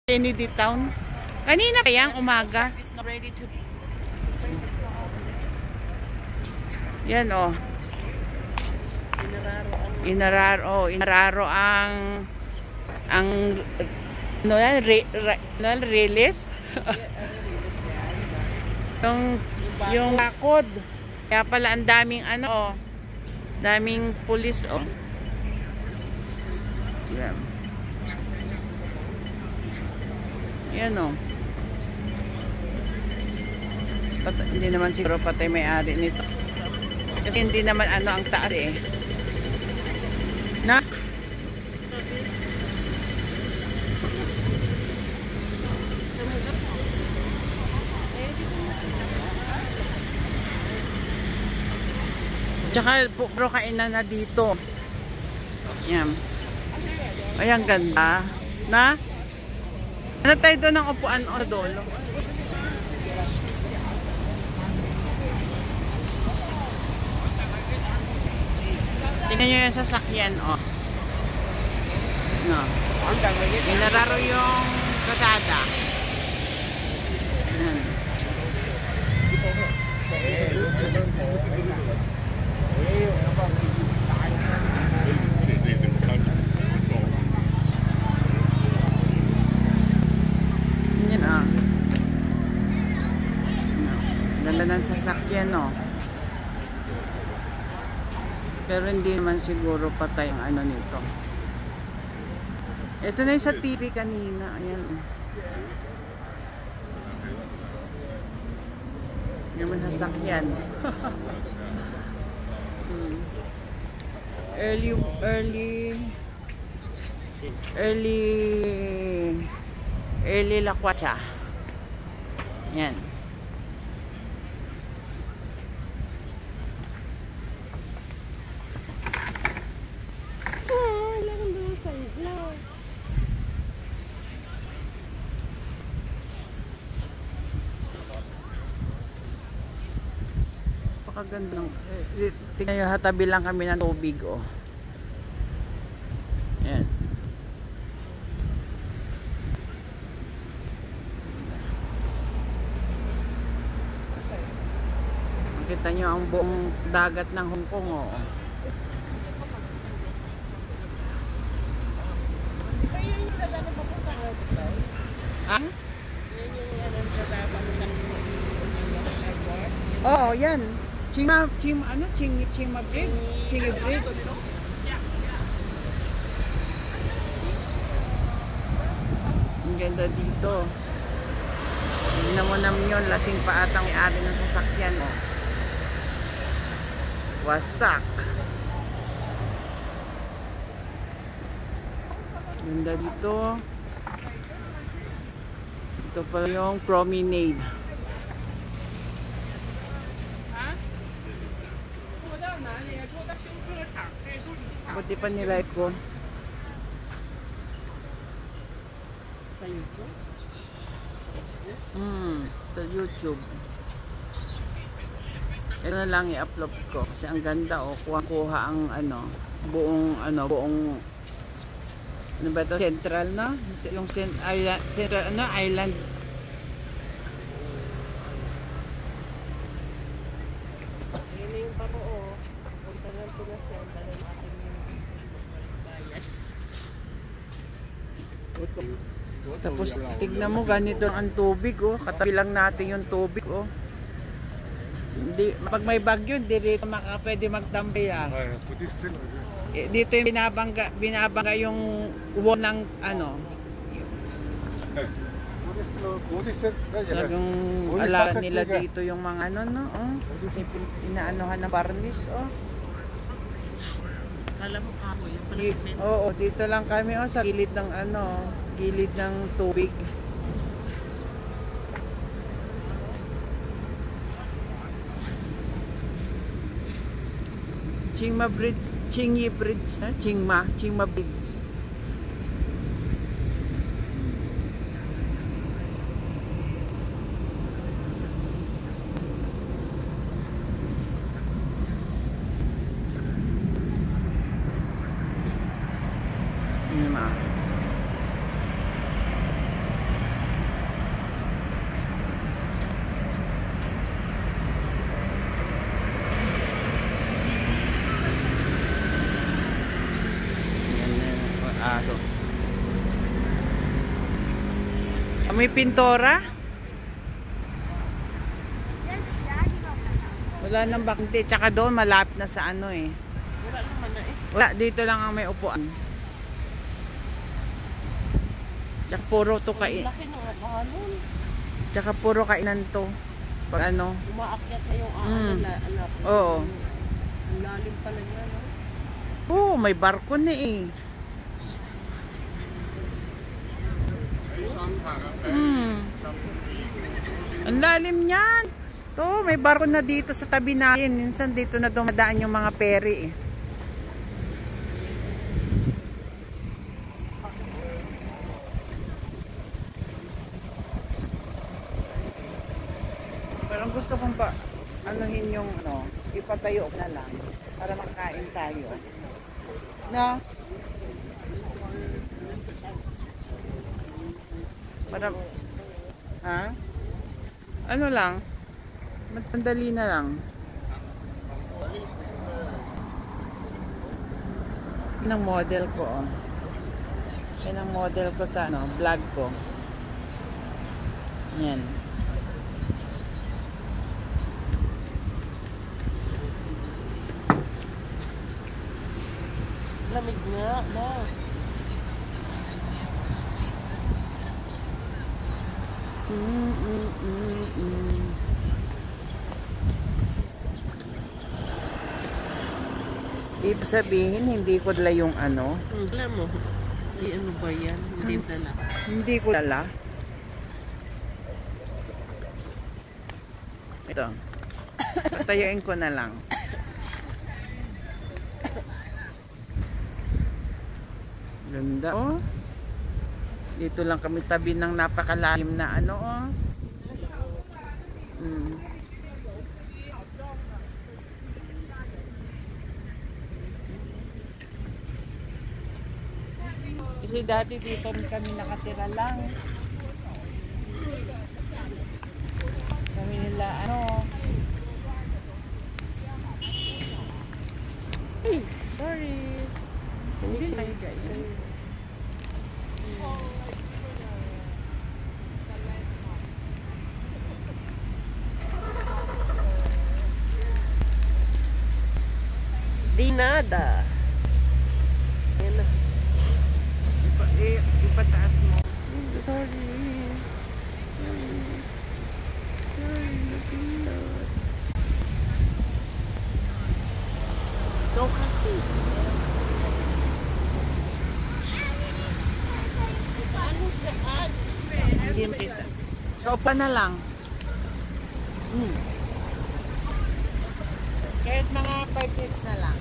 Kennedy Town. Kanina pa yang umaga. Yan oh. Inararo ang ano yan, release. yung bakod. Kaya pala ang daming ano, daming pulis oh. Yan. Yan oh. Hindi naman siguro patay may-ari nito. Kasi hindi naman ano ang taas eh. Na? Tsaka puro kainan na dito. Yan. Ay, ang ganda. Na? Ano tayo doon ng upuan o dolo? Tingnan nyo yung sasakyan, o. Oh. No. Inararo yung kasada. Yan. Yan, ah. Ganda ng sasakyan, o. Oh. Pero hindi naman siguro patay ang ano nito. Ito na yung sa TV kanina. Ayan. Yung mga sasakyan. Early Lakwatsa. Yan. Napakagandang tingnan nyo, hatabi lang kami ng tubig oh. Yan. Makita nyo ang buong dagat ng Hong Kong oh. Ah? Oh, yan. Chingma Bridge. Chingy Bridge. Ang ganda dito. Tignan mo naman yun. Lasing pa atang may-ari ng sasakyan. Oh. Wasak. Ganda dito. Ito pala yung promenade. Buti pa nila ko. Sa YouTube? Sa YouTube. Ito na lang i-upload ko kasi ang ganda oh, kuha ang ano, buong ano ba ito? Central na? Yung Central ano, Island. Tapos tignan mo ganito ang tubig oh, katabi lang natin yung tubig oh. Hindi pag may bagyo hindi dito pwede magtambay ah. Dito yung binabangga yung wall ng ano. Talagang ala nila dito yung mga ano no oh. Inaanohan ng barnis oh. Alam mo kahoy yung plastic. Oo, dito lang kami oh sa gilid ng ano, gilid ng tubig. Chingma Bridge, Chingy Bridge, Chingma Bridge. May pintora? Wala nang bakante. Tsaka doon malapit na sa ano eh. Wala naman na eh. Wala, dito lang ang may upuan. Tsaka puro to kain. Laki ng abalon. Tsaka puro kainan to. Pag ano. Umaakyat na yung Oo. Ang lalim pala niya, no? Oo, may barko na eh. Ang lalim niyan. To, may barko na dito sa tabi natin. Minsan dito na dumadaan yung mga peri eh. Pero ang gusto kong pa anuhin yung ano, ipatayo na lang para makain tayo. Na? Para ha? Ano lang? Madali na lang. Yan ang model ko, oh. Yan ang model ko sa ano, vlog ko. Yan. Lamig nga, no? Ibig sabihin, hindi ko dala yung ano. Alam mo, ano ba yan? Hindi dala. Hindi ko dala. Ito. Patayuin ko na lang. Ganda, oh. Dito lang kami tabi ng napakalalim na ano, oh. Kasi dati dito kami nakatira lang. Kami nila, ano. Ay, sorry. Hindi tayo ganyan. Di nada. Yan na. Ipataas mo. Sorry. Ikaw kasi. Hindi makita. Sopa na lang. Kahit mga 5 minutes na lang.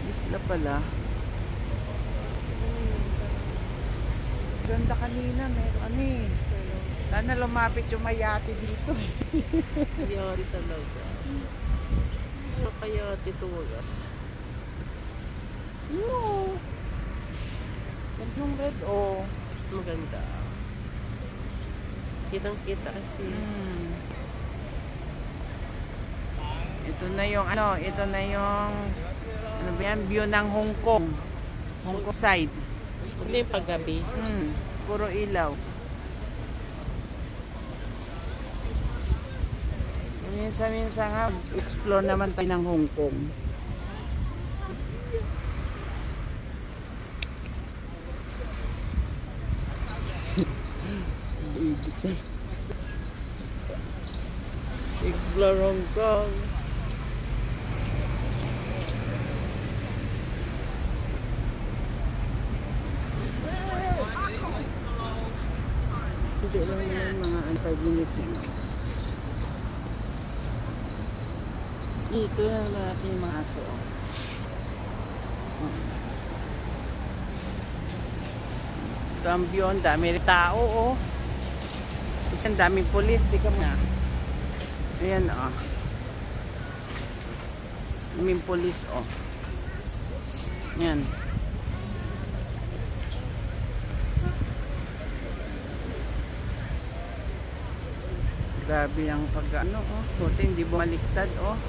Isla pala. Ganda kanina, meron ano eh. Sana lumapit yung mayate dito. Yari talaga. Ano kaya titugas? Yo. Ganda yung red, oh. Maganda. Kitang-kita kasi. Ito na yung ano, ito na yung ano ba yan, view ng Hong Kong. Hong Kong side. Hindi yung paggabi. Puro ilaw. Minsan-minsan nga, explore naman tayo ng Hong Kong. Explore Hong Kong. Hindi lang yan, mga 5 minutes. Ito na natin yung mga aso. Ito ang view, ang dami rin tao, oh. Isang daming polis, di ka na. Ayan, oh. Daming polis, oh. Ayan. Grabe ang pag-ano, oh. Buti hindi bumaliktad, oh.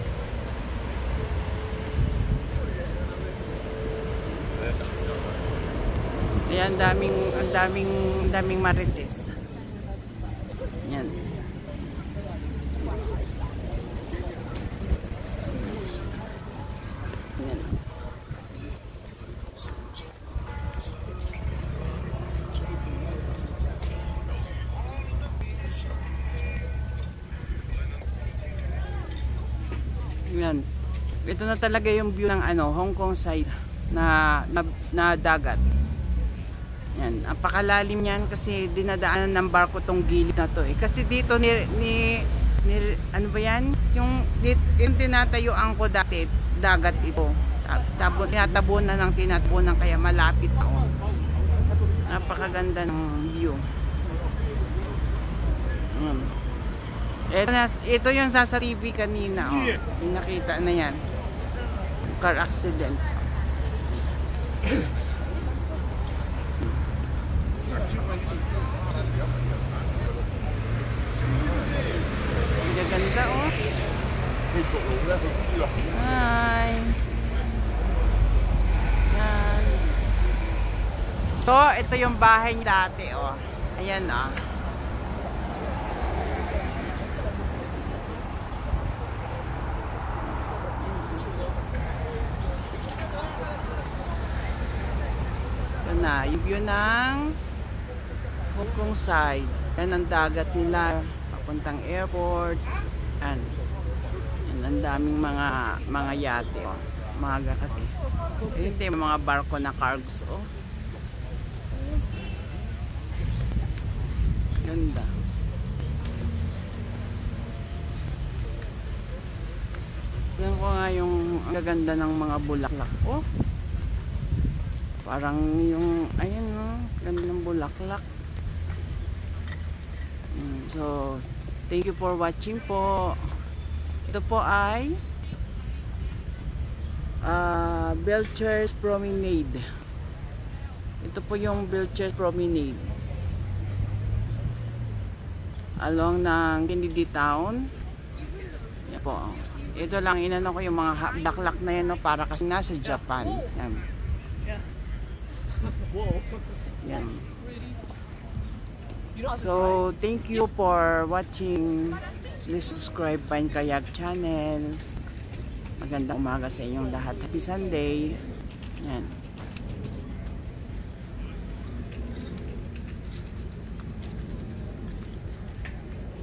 Ayan, daming marites. Yan. Yan. Yan. Ito na talaga yung view ng ano, Hong Kong side na dagat. Yan, napakalalim yan kasi dinadaanan ng barko tong gilid na to eh. Kasi dito ano ba yan? Yung tinatayuan ko dati, dagat ito. Tinatabunan kaya malapit ako. Napakaganda ng view. Ito yung sa TV kanina, oh. Pinakita na yan. Car accident. Ganda, oh. Hi. Yan. Ito yung bahay niya dati, oh. Ayan, oh. Ito na, yung view ng Hong Kong side. Yan ang dagat nila. Papuntang airport. Yan. Yan ang daming mga yate, oh. Maga kasi. Ito yung mga barko na cargos, oh. Ganda. Yan ko nga yung gaganda ng mga bulaklak, oh. Parang yung, ayan, oh. Ganda ng bulaklak. So, thank you for watching po. Ito po ay Belcher's Promenade. Ito po yung Belcher's Promenade along ng Kennedy Town. Yan po. Ito lang, inano ko yung mga bulaklak na yan, no, para kasi nasa Japan. Yan. Yan. So, thank you for watching. Please subscribe Pine Kayak channel. Magandang umaga sa inyong lahat. Happy Sunday. Yan.